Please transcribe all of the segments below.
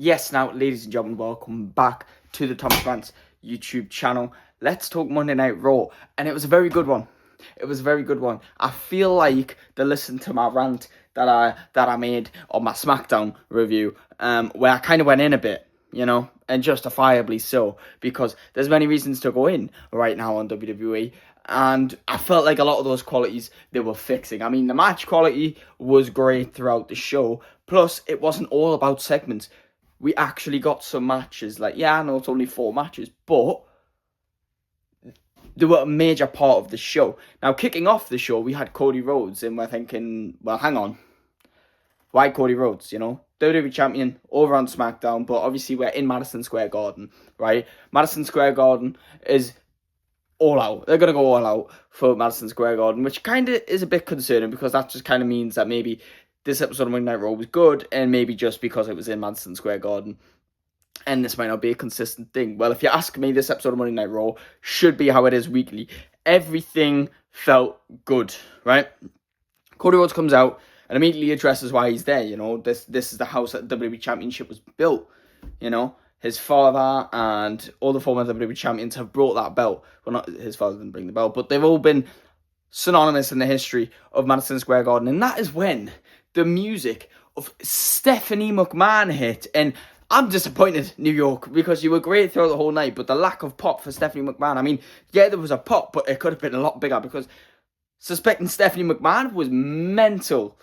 Yes, now, ladies and gentlemen, welcome back to the Thomas Rants YouTube channel. Let's talk Monday Night Raw, and it was a very good one. It was a very good one. I feel like they listened to my rant that I made on my SmackDown review, where I kind of went in a bit, and justifiably so, because there's many reasons to go in right now on WWE. And I felt like a lot of those qualities they were fixing. I mean, the match quality was great throughout the show. Plus, it wasn't all about segments. We actually got some matches. Like, yeah, I know it's only 4 matches, but they were a major part of the show. Now, kicking off the show, we had Cody Rhodes, and we're thinking, well, hang on. Why Cody Rhodes, WWE champion over on SmackDown, but obviously we're in Madison Square Garden, right? Madison Square Garden is all out. They're going to go all out for Madison Square Garden, which kind of is a bit concerning because that just kind of means that maybe this episode of Monday Night Raw was good, and maybe just because it was in Madison Square Garden, and this might not be a consistent thing. Well, if you ask me, this episode of Monday Night Raw should be how it is weekly. Everything felt good, right? Cody Rhodes comes out and immediately addresses why he's there. This is the house that the WWE Championship was built. His father and all the former WWE champions have brought that belt. Well, not his father didn't bring the belt, but they've all been synonymous in the history of Madison Square Garden. And that is when the music of Stephanie McMahon hit. And I'm disappointed, New York, because you were great throughout the whole night, but the lack of pop for Stephanie McMahon, I mean, yeah, there was a pop, but it could have been a lot bigger, because suspecting Stephanie McMahon was mental.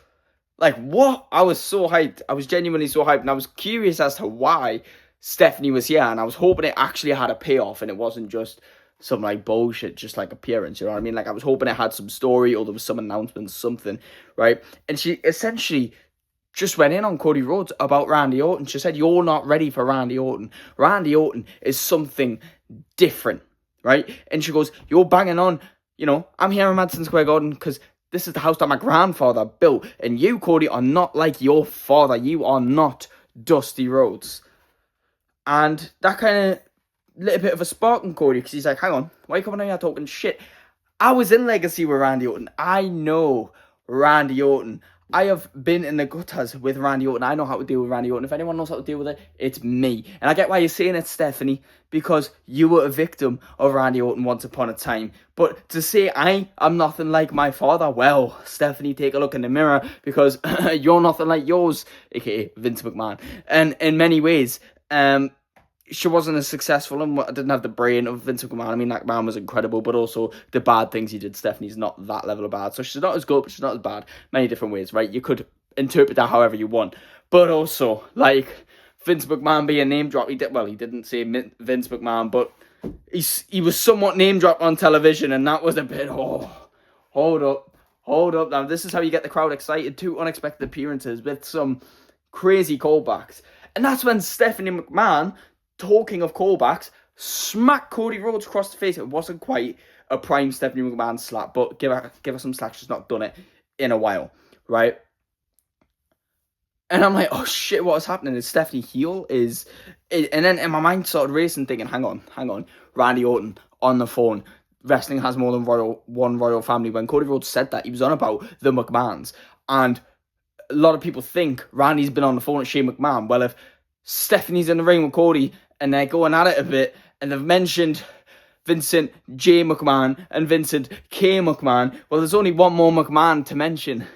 Like, what? I was so hyped. I was genuinely so hyped, and I was curious as to why Stephanie was here, and I was hoping it actually had a payoff, and it wasn't just some bullshit, just appearance, you know what I mean? I was hoping it had some story, or there was some announcement, something, right? And she essentially just went in on Cody Rhodes about Randy Orton. She said, you're not ready for Randy Orton. Randy Orton is something different, right? And she goes, you're banging on, I'm here in Madison Square Garden because this is the house that my grandfather built, and you, Cody, are not like your father. You are not Dusty Rhodes. And that kind of lit a bit of a spark in Cody, because he's like, hang on, why are you coming in here talking shit? I was in Legacy with Randy Orton. I know Randy Orton. I have been in the gutters with Randy Orton. I know how to deal with Randy Orton. If anyone knows how to deal with it, it's me. And I get why you're saying it, Stephanie, because you were a victim of Randy Orton once upon a time. But to say I am nothing like my father, well, Stephanie, take a look in the mirror, because you're nothing like yours, aka Vince McMahon. And in many ways, she wasn't as successful and didn't have the brain of Vince McMahon. I mean, that man was incredible, but also the bad things he did, Stephanie's not that level of bad. So she's not as good, but she's not as bad. Many different ways, right? You could interpret that however you want. But also, Vince McMahon being name dropped, he didn't say Vince McMahon, but he was somewhat name dropped on television, and that was a bit, hold up. Now, this is how you get the crowd excited. 2 unexpected appearances with some crazy callbacks. And that's when Stephanie McMahon, talking of callbacks, smacked Cody Rhodes across the face. It wasn't quite a prime Stephanie McMahon slap, but give her some slack. She's not done it in a while, right? And I'm like, oh shit, what is happening? Is Stephanie heel? And then in my mind started racing, thinking, hang on, Randy Orton on the phone. Wrestling has more than one royal family. When Cody Rhodes said that, he was on about the McMahons. And a lot of people think Randy's been on the phone with Shane McMahon. Well, if Stephanie's in the ring with Cody and they're going at it a bit, and they've mentioned Vincent J. McMahon and Vincent K. McMahon, well, there's only one more McMahon to mention.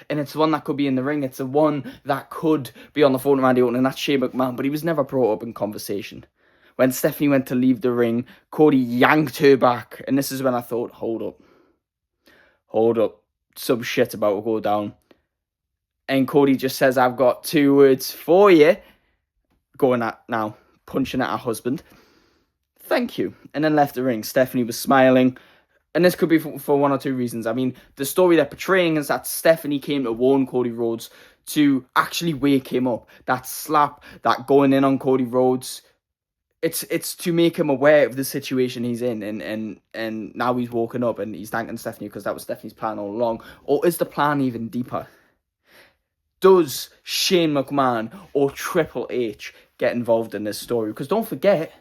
And it's the one that could be in the ring. It's the one that could be on the phone with Randy Orton, and that's Shane McMahon. But he was never brought up in conversation. When Stephanie went to leave the ring, Cody yanked her back. And this is when I thought, hold up. Some shit's about to go down. And Cody just says, I've got 2 words for you. Going at now, punching at her husband. Thank you. And then left the ring. Stephanie was smiling. And this could be for 1 or 2 reasons. I mean, the story they're portraying is that Stephanie came to warn Cody Rhodes to actually wake him up. That slap, that going in on Cody Rhodes, it's to make him aware of the situation he's in. And now he's woken up and he's thanking Stephanie because that was Stephanie's plan all along. Or is the plan even deeper? Does Shane McMahon or Triple H get involved in this story? Because don't forget,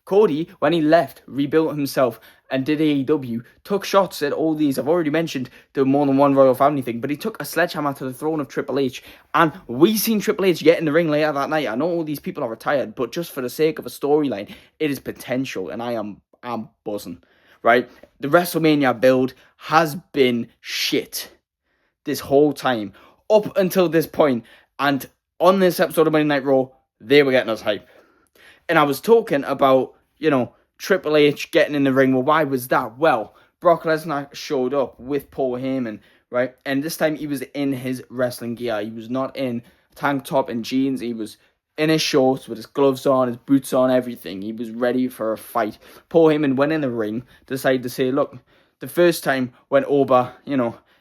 Cody, when he left, rebuilt himself and did AEW, took shots at all these. I've already mentioned the more than one royal family thing, but he took a sledgehammer to the throne of Triple H, and we seen Triple H get in the ring later that night. I know all these people are retired, but just for the sake of a storyline, it is potential, and I'm buzzing, right? The WrestleMania build has been shit this whole time, up until this point, and on this episode of Monday Night Raw, they were getting us hype. And I was talking about, Triple H getting in the ring. Well, why was that? Well, Brock Lesnar showed up with Paul Heyman, right? And this time he was in his wrestling gear. He was not in tank top and jeans. He was in his shorts with his gloves on, his boots on, everything. He was ready for a fight. Paul Heyman went in the ring, decided to say, look, the first time when Oba,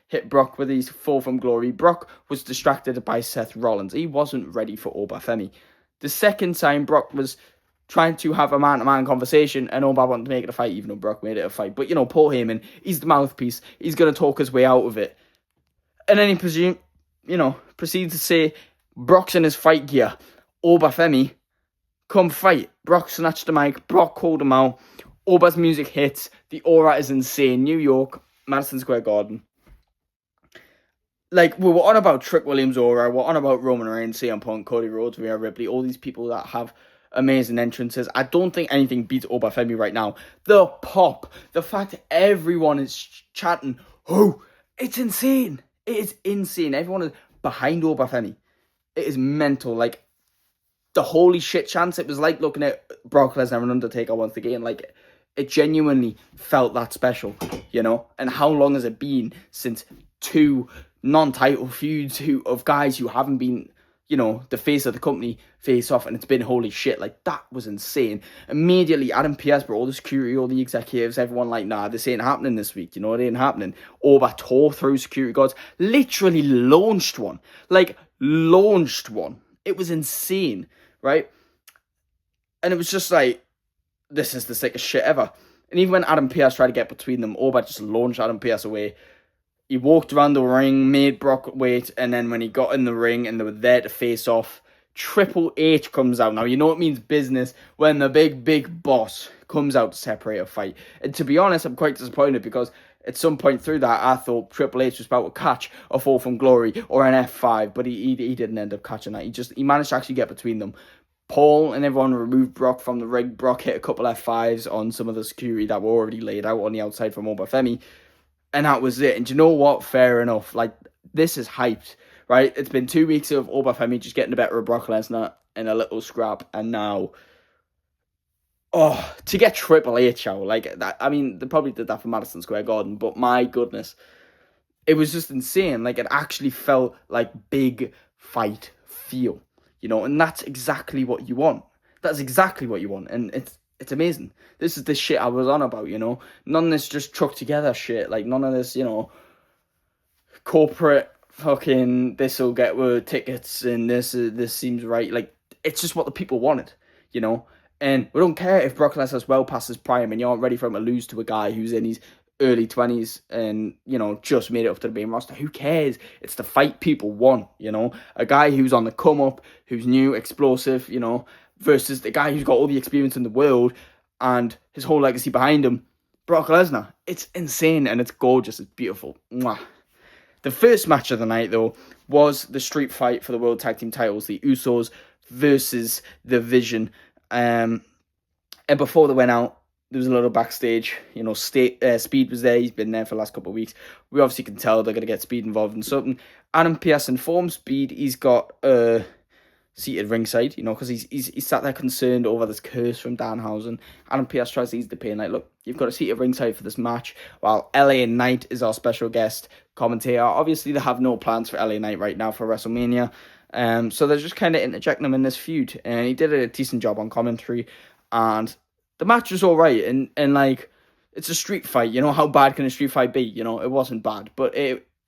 hit Brock with his fall from glory, Brock was distracted by Seth Rollins. He wasn't ready for Oba Femi. The second time, Brock was trying to have a man-to-man conversation, and Oba wanted to make it a fight, even though Brock made it a fight. But, Paul Heyman, he's the mouthpiece. He's going to talk his way out of it. And then he proceeds to say, Brock's in his fight gear. Oba Femi, come fight. Brock snatched the mic. Brock called him out. Oba's music hits. The aura is insane. New York, Madison Square Garden. We were on about Trick Williams' aura. We're on about Roman Reigns, CM Punk, Cody Rhodes, Rhea Ripley, all these people that have amazing entrances. I don't think anything beats Oba Femi right now. The pop, the fact that everyone is chatting, it's insane. It is insane. Everyone is behind Oba Femi. It is mental. The holy shit chance. It was like looking at Brock Lesnar and Undertaker once again. It genuinely felt that special, And how long has it been since two non-title feuds of guys who haven't been, the face of the company face off, and it's been holy shit. That was insane. Immediately, Adam Pearce brought all the security, all the executives, everyone nah, this ain't happening this week, it ain't happening. Oba tore through security guards, literally launched one. It was insane, right? And it was just this is the sickest shit ever. And even when Adam Pearce tried to get between them, Oba just launched Adam Pearce away. He walked around the ring, made Brock wait, and then when he got in the ring and they were there to face off, Triple H comes out. Now, it means business when the big boss comes out to separate a fight. And to be honest, I'm quite disappointed because at some point through that, I thought Triple H was about to catch a fall from glory or an F5, but he didn't end up catching that. He managed to actually get between them. Paul and everyone removed Brock from the ring. Brock hit a couple F5s on some of the security that were already laid out on the outside from Oba Femi. And that was it. And you know what? Fair enough. This is hyped, right? It's been 2 weeks of Oba Femi just getting the better of Brock Lesnar in a little scrap. And now, to get Triple H out, that. I mean, they probably did that for Madison Square Garden, but my goodness, it was just insane. It actually felt like big fight feel, and that's exactly what you want. That's exactly what you want. And it's amazing. This is the shit I was on about, None of this just truck together shit. None of this, corporate fucking this'll get word tickets and this seems right. It's just what the people wanted, And we don't care if Brock Lesnar's well past his prime and you aren't ready for him to lose to a guy who's in his early 20s and, just made it up to the main roster. Who cares? It's the fight people want, A guy who's on the come up, who's new, explosive, versus the guy who's got all the experience in the world and his whole legacy behind him, Brock Lesnar. It's insane and it's gorgeous. It's beautiful. Mwah. The first match of the night, though, was the street fight for the World Tag Team titles, the Usos versus the Vision. And before they went out, there was a little backstage. Speed was there. He's been there for the last couple of weeks. We obviously can tell they're going to get Speed involved in something. Adam Pearce informed Speed he's got seated ringside, because he's sat there concerned over this curse from Danhausen. Adam Pearce tries to ease the pain, look, you've got a seated ringside for this match, while LA Knight is our special guest commentator. Obviously, they have no plans for LA Knight right now for WrestleMania, so they're just kind of interjecting him in this feud, and he did a decent job on commentary, and the match was alright, and it's a street fight, how bad can a street fight be? It wasn't bad, but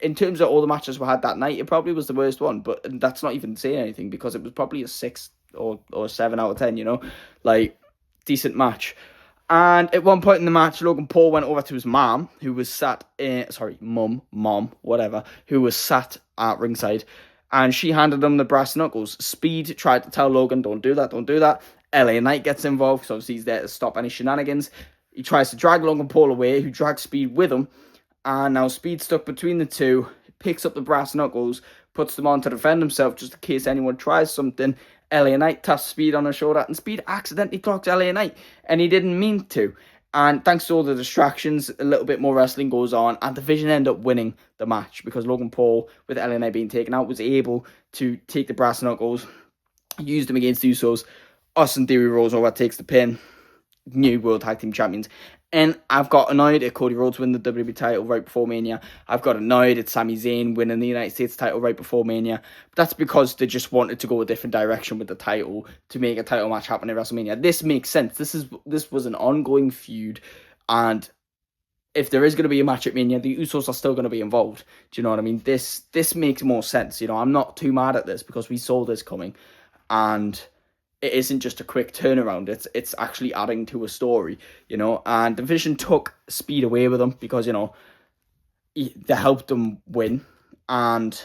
in terms of all the matches we had that night, it probably was the worst one, but that's not even saying anything because it was probably a 6 or 7 out of 10, decent match. And at one point in the match, Logan Paul went over to his mom, who was sat who was sat at ringside, and she handed him the brass knuckles. Speed tried to tell Logan, don't do that. LA Knight gets involved, because obviously he's there to stop any shenanigans. He tries to drag Logan Paul away, who drags Speed with him. And now Speed stuck between the two, picks up the brass knuckles, puts them on to defend himself just in case anyone tries something. LA Knight taps Speed on his shoulder, and Speed accidentally clocks LA Knight, and he didn't mean to. And thanks to all the distractions, a little bit more wrestling goes on, and Division end up winning the match because Logan Paul, with LA Knight being taken out, was able to take the brass knuckles, use them against the Usos. Austin Theory rolls over, takes the pin. New World Tag Team Champions. And I've got annoyed at Cody Rhodes winning the WWE title right before Mania. I've got annoyed at Sami Zayn winning the United States title right before Mania. But that's because they just wanted to go a different direction with the title to make a title match happen at WrestleMania. This makes sense. This was an ongoing feud, and if there is going to be a match at Mania, the Usos are still going to be involved. Do you know what I mean? This makes more sense. You know, I'm not too mad at this because we saw this coming, and it isn't just a quick turnaround. It's actually adding to a story, you know. And Division took Speed away with them because, you know, they helped them win, and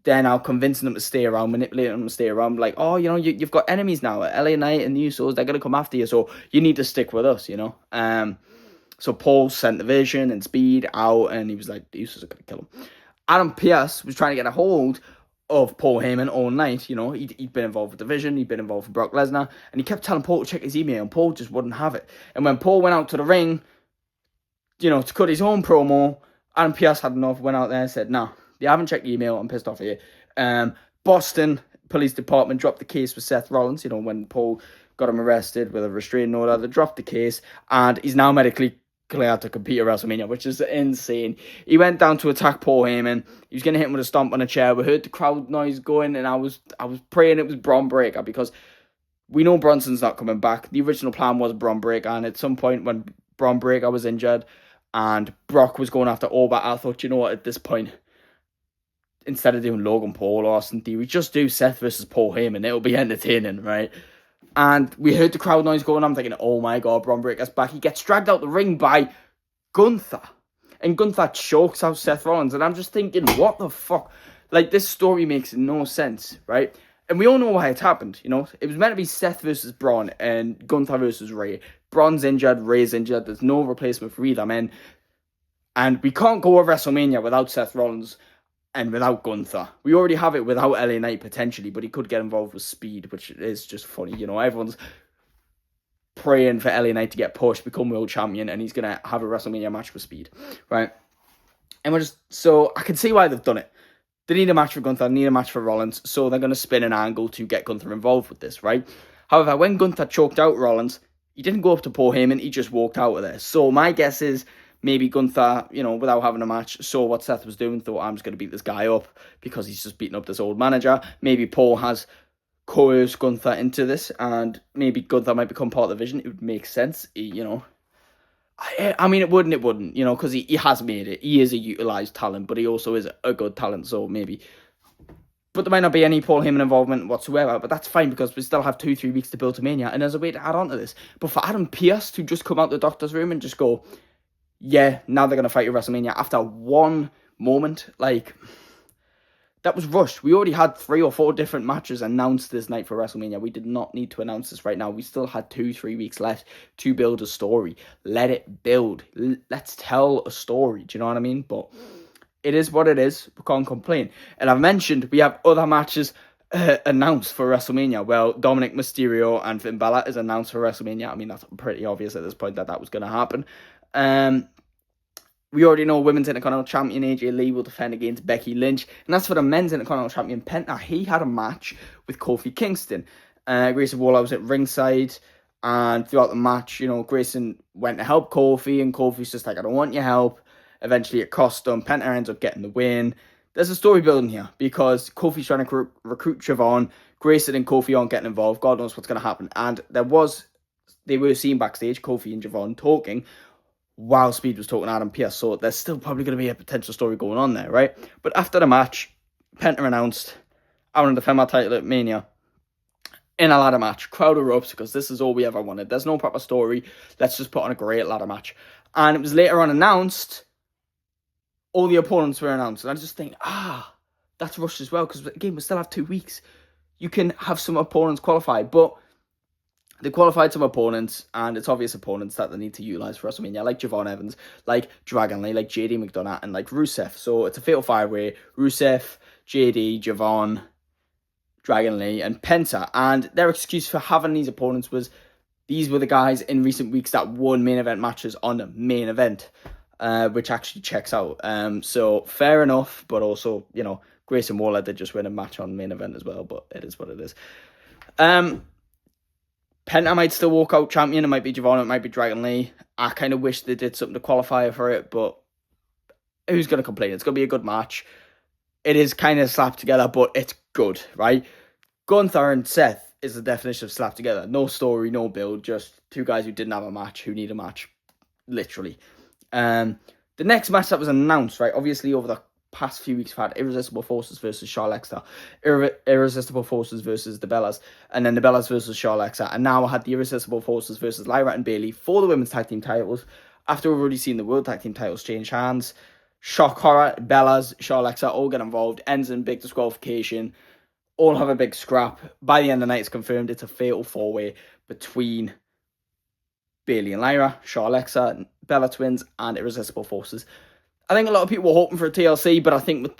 they're now convincing them to stay around, manipulating them to stay around. Like, oh, you know, you've got enemies now. LA Knight and the Usos, they're gonna come after you, so you need to stick with us, you know. So Paul sent Division and Speed out, and he was like, the Usos are gonna kill him. Adam Pearce was trying to get a hold of Paul Heyman all night. You know, he'd been involved with Division, he'd been involved with Brock Lesnar, and he kept telling Paul to check his email, and Paul just wouldn't have it. And when Paul went out to the ring, you know, to cut his own promo, Adam Pearce had enough, went out there and said, nah, they haven't checked the email, I'm pissed off here. Boston Police Department dropped the case with Seth Rollins, you know, when Paul got him arrested with a restraining order. They dropped the case, and he's now medically cleared to compete at WrestleMania, which is insane. He went down to attack Paul Heyman. He was going to hit him with a stomp on a chair. We heard the crowd noise going, and I was praying it was Braun Breaker, because we know Bronson's not coming back. The original plan was Braun Breaker, and at some point when Braun Breaker was injured and Brock was going after Orbit, I thought, you know what, at this point, instead of doing Logan Paul or Austin Theory, just do Seth versus Paul Heyman. It'll be entertaining, right? And we heard the crowd noise going. I'm thinking, oh my God, Braun Breaker's back. He gets dragged out the ring by Gunther. And Gunther chokes out Seth Rollins. And I'm just thinking, what the fuck? Like, this story makes no sense, right? And we all know why it happened, you know? It was meant to be Seth versus Braun and Gunther versus Ray. Braun's injured, Ray's injured. There's no replacement for either men. And we can't go to WrestleMania without Seth Rollins and without Gunther. We already have it without LA Knight potentially, but he could get involved with Speed, which is just funny. You know, everyone's praying for LA Knight to get pushed, become world champion, and he's going to have a WrestleMania match with Speed, right? And so I can see why they've done it. They need a match for Gunther, they need a match for Rollins, so they're going to spin an angle to get Gunther involved with this, right? However, when Gunther choked out Rollins, he didn't go up to Paul Heyman, he just walked out of there. So my guess is, maybe Gunther, you know, without having a match, saw what Seth was doing, thought, I'm just going to beat this guy up because he's just beating up this old manager. Maybe Paul has coerced Gunther into this, and maybe Gunther might become part of the Division. It would make sense, you know. I mean, it wouldn't, you know, because he has made it. He is a utilised talent, but he also is a good talent, so maybe. But there might not be any Paul Heyman involvement whatsoever, but that's fine because we still have 2-3 weeks to build to Mania, and there's a way to add on to this. But for Adam Pearce to just come out the doctor's room and just go, yeah, now they're going to fight at WrestleMania after one moment, like, that was rushed. We already had 3 or 4 different matches announced this night for WrestleMania. We did not need to announce this right now. We still had 2-3 weeks left to build a story. Let it build. Let's tell a story. Do you know what I mean? But it is what it is. We can't complain. And I've mentioned we have other matches announced for WrestleMania. Well, Dominic Mysterio and Finn Balor is announced for WrestleMania. I mean, that's pretty obvious at this point that was going to happen. We already know Women's Intercontinental Champion AJ Lee will defend against Becky Lynch. And that's for the Men's Intercontinental Champion Penta. He had a match with Kofi Kingston. Grayson Waller was at ringside. And throughout the match, you know, Grayson went to help Kofi. And Kofi's just like, I don't want your help. Eventually it cost him. Penta ends up getting the win. There's a story building here. Because Kofi's trying to recruit Siobhan. Grayson and Kofi aren't getting involved. God knows what's going to happen. And they were seen backstage, Kofi and Siobhan talking, while Speed was talking to Adam Pearce, so there's still probably going to be a potential story going on there, right? But after the match, Penta announced, I want to defend my title at Mania in a ladder match. Crowd erupts because this is all we ever wanted. There's no proper story. Let's just put on a great ladder match. And it was later on announced, all the opponents were announced. And I just think, that's rushed as well, because again, we still have 2 weeks. You can have some opponents qualify, but They qualified some opponents, and it's obvious opponents that they need to utilize for WrestleMania, like Javon Evans, like Dragon Lee, like JD McDonough, and like Rusev. So it's a fatal five-way: Rusev, JD, Javon, Dragon Lee, and Penta. And their excuse for having these opponents was these were the guys in recent weeks that won main event matches on the main event, which actually checks out. So fair enough, but also, you know, Grayson Waller did just win a match on main event as well, but it is what it is. Penta might still walk out champion. It might be Javon, it might be Dragon Lee. I kind of wish they did something to qualify for it, but who's going to complain? It's going to be a good match. It is kind of slapped together, but it's good, right? Gunther and Seth is the definition of slapped together. No story, no build, just two guys who didn't have a match, who need a match, literally. The next match that was announced, right, obviously over the past few weeks we've had Irresistible Forces versus Charlotte, Irresistible Forces versus the Bellas, and then the Bellas versus Charlotte, and now I had the Irresistible Forces versus Lyra and Bayley for the women's tag team titles. After we've already seen the world tag team titles change hands, shock horror, Bellas, Charlotte all get involved, ends in big disqualification, all have a big scrap. By the end of the night, it's confirmed it's a fatal four-way between Bayley and Lyra, Charlotte, Bella Twins, and Irresistible Forces. I think a lot of people were hoping for a TLC, but I think with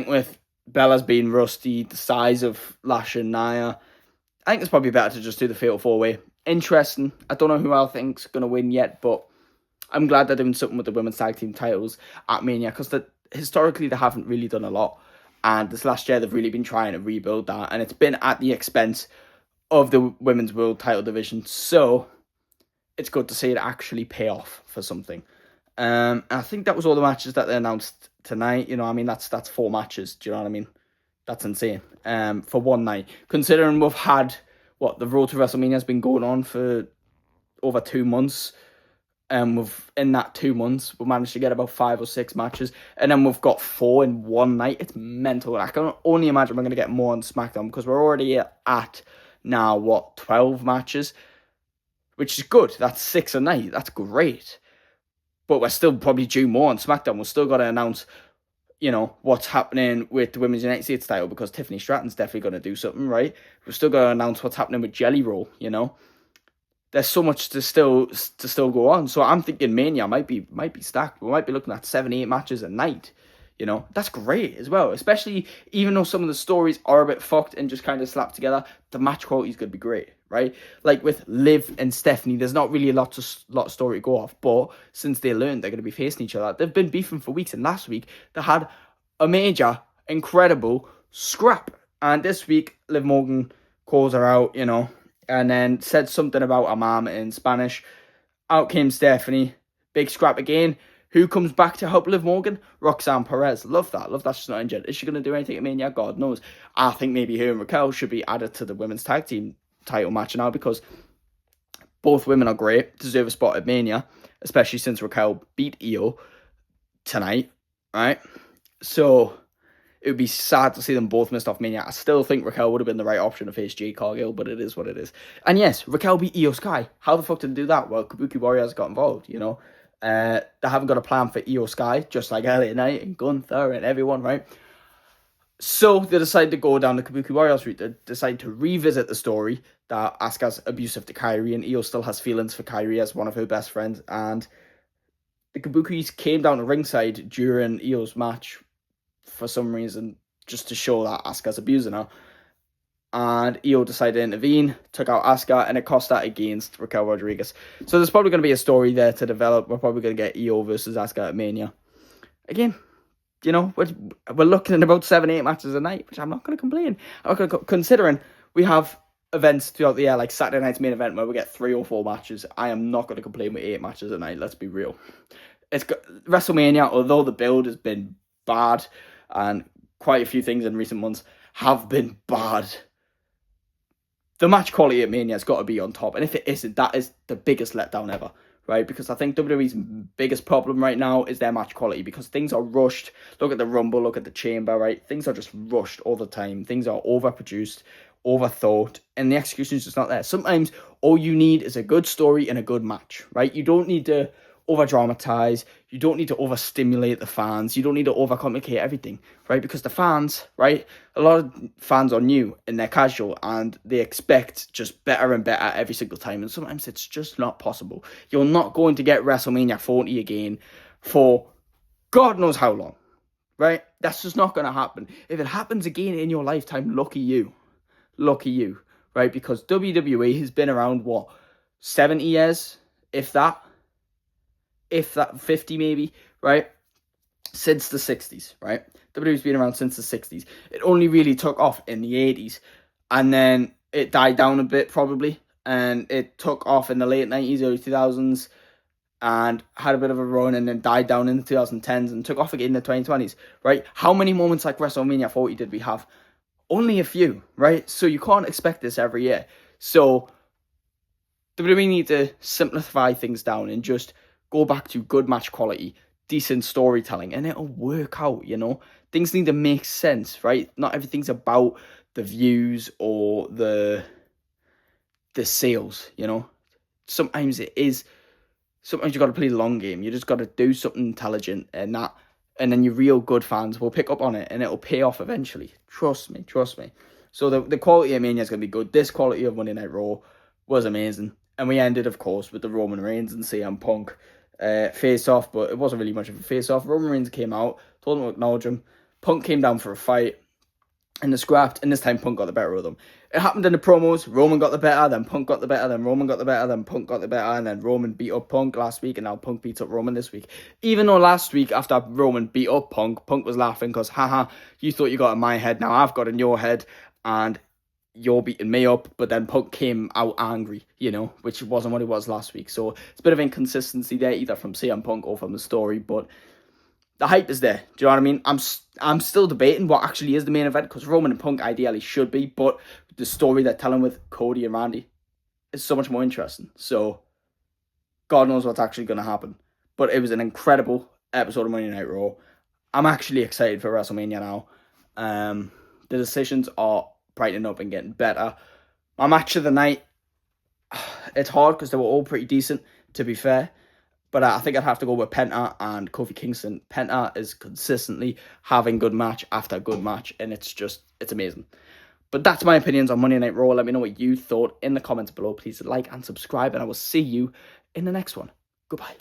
with Bella's being rusty, the size of Lash and Nia, I think it's probably better to just do the fatal four-way. Interesting. I don't know who I think's going to win yet, but I'm glad they're doing something with the women's tag team titles at Mania, because historically they haven't really done a lot, and this last year they've really been trying to rebuild that, and it's been at the expense of the women's world title division, so it's good to see it actually pay off for something. And I think that was all the matches that they announced tonight. You know, I mean, that's 4 matches. Do you know what I mean? That's insane. For one night, considering we've had the road to WrestleMania has been going on for over 2 months. In that 2 months, we managed to get about 5 or 6 matches, and then we've got 4 in one night. It's mental. I can only imagine we're going to get more on SmackDown, because we're already at now 12 matches, which is good. That's 6 a night. That's great. But we're still probably due more on SmackDown. We've still got to announce, you know, what's happening with the Women's United States title, because Tiffany Stratton's definitely going to do something, right? We've still got to announce what's happening with Jelly Roll, you know? There's so much to still go on. So I'm thinking Mania might be stacked. We might be looking at 7-8 matches a night. You know, that's great as well. Especially even though some of the stories are a bit fucked and just kind of slapped together, the match quality is going to be great, right? Like with Liv and Stephanie, there's not really a lot of story to go off. But since they learned they're going to be facing each other, they've been beefing for weeks. And last week they had a major, incredible scrap. And this week, Liv Morgan calls her out, you know, and then said something about her mom in Spanish. Out came Stephanie. Big scrap again. Who comes back to help Liv Morgan? Roxanne Perez. Love that. Love that she's not injured. Is she going to do anything at Mania? God knows. I think maybe her and Raquel should be added to the women's tag team title match now, because both women are great. Deserve a spot at Mania, especially since Raquel beat Io tonight, right? So it would be sad to see them both missed off Mania. I still think Raquel would have been the right option to face Jade Cargill, but it is what it is. And yes, Raquel beat Io Sky. How the fuck did they do that? Well, Kabuki Warriors got involved, you know. They haven't got a plan for Io Sky, just like LA Knight and Gunther and everyone, right? So they decided to go down the Kabuki Warriors route. They decided to revisit the story that Asuka's abusive to Kairi, and Io still has feelings for Kairi as one of her best friends. And the Kabukis came down to ringside during Io's match for some reason, just to show that Asuka's abusing her. And Io decided to intervene, took out Asuka, and it cost that against Raquel Rodriguez. So there's probably going to be a story there to develop. We're probably going to get Io versus Asuka at Mania. Again, you know, we're looking at about 7-8 matches a night, which I'm not going to complain. Considering we have events throughout the year, like Saturday night's main event, where we get 3 or 4 matches, I am not going to complain with 8 matches a night, let's be real. It's WrestleMania, although the build has been bad, and quite a few things in recent months have been bad, the match quality at Mania has got to be on top. And if it isn't, that is the biggest letdown ever, right? Because I think WWE's biggest problem right now is their match quality, because things are rushed. Look at the Rumble, look at the Chamber, right? Things are just rushed all the time. Things are overproduced, overthought, and the execution is just not there. Sometimes all you need is a good story and a good match, right? You don't need to over dramatize. You don't need to overstimulate the fans. You don't need to overcomplicate everything, right? Because the fans, right? A lot of fans are new and they're casual and they expect just better and better every single time. And sometimes it's just not possible. You're not going to get WrestleMania 40 again for God knows how long, right? That's just not going to happen. If it happens again in your lifetime, lucky you. Lucky you, right? Because WWE has been around, 70 years? If that 50 maybe, right? Since the 60s, right? WWE's been around since the 60s. It only really took off in the 80s. And then it died down a bit, probably. And it took off in the late 90s, early 2000s. And had a bit of a run and then died down in the 2010s and took off again in the 2020s, right? How many moments like WrestleMania 40 did we have? Only a few, right? So you can't expect this every year. So WWE need to simplify things down and just go back to good match quality, decent storytelling, and it'll work out, you know? Things need to make sense, right? Not everything's about the views or the sales, you know? Sometimes it is. Sometimes you got to play the long game. You just got to do something intelligent and then your real good fans will pick up on it and it'll pay off eventually. Trust me. So the quality of Mania is going to be good. This quality of Monday Night Raw was amazing. And we ended, of course, with the Roman Reigns and CM Punk face-off, but it wasn't really much of a face-off. Roman Reigns came out, told him to acknowledge him. Punk came down for a fight and the scrapped, and this time Punk got the better of them. It happened in the promos. Roman got the better, then Punk got the better, then Roman got the better, then Punk got the better, and then Roman beat up Punk last week, and now Punk beats up Roman this week. Even though last week, after Roman beat up Punk, Punk was laughing because, haha, you thought you got in my head, now I've got in your head, and you're beating me up, but then Punk came out angry, you know, which wasn't what it was last week. So it's a bit of inconsistency there, either from CM Punk or from the story, but the hype is there. Do you know what I mean? I'm still debating what actually is the main event, because Roman and Punk ideally should be, but the story they're telling with Cody and Randy is so much more interesting. So God knows what's actually going to happen. But it was an incredible episode of Monday Night Raw. I'm actually excited for WrestleMania now. The decisions are brightening up and getting better. My match of the night, it's hard because they were all pretty decent, to be fair. But I think I'd have to go with Penta and Kofi Kingston. Penta is consistently having good match after good match, and it's amazing. But that's my opinions on Monday Night Raw. Let me know what you thought in the comments below. Please like and subscribe, and I will see you in the next one. Goodbye.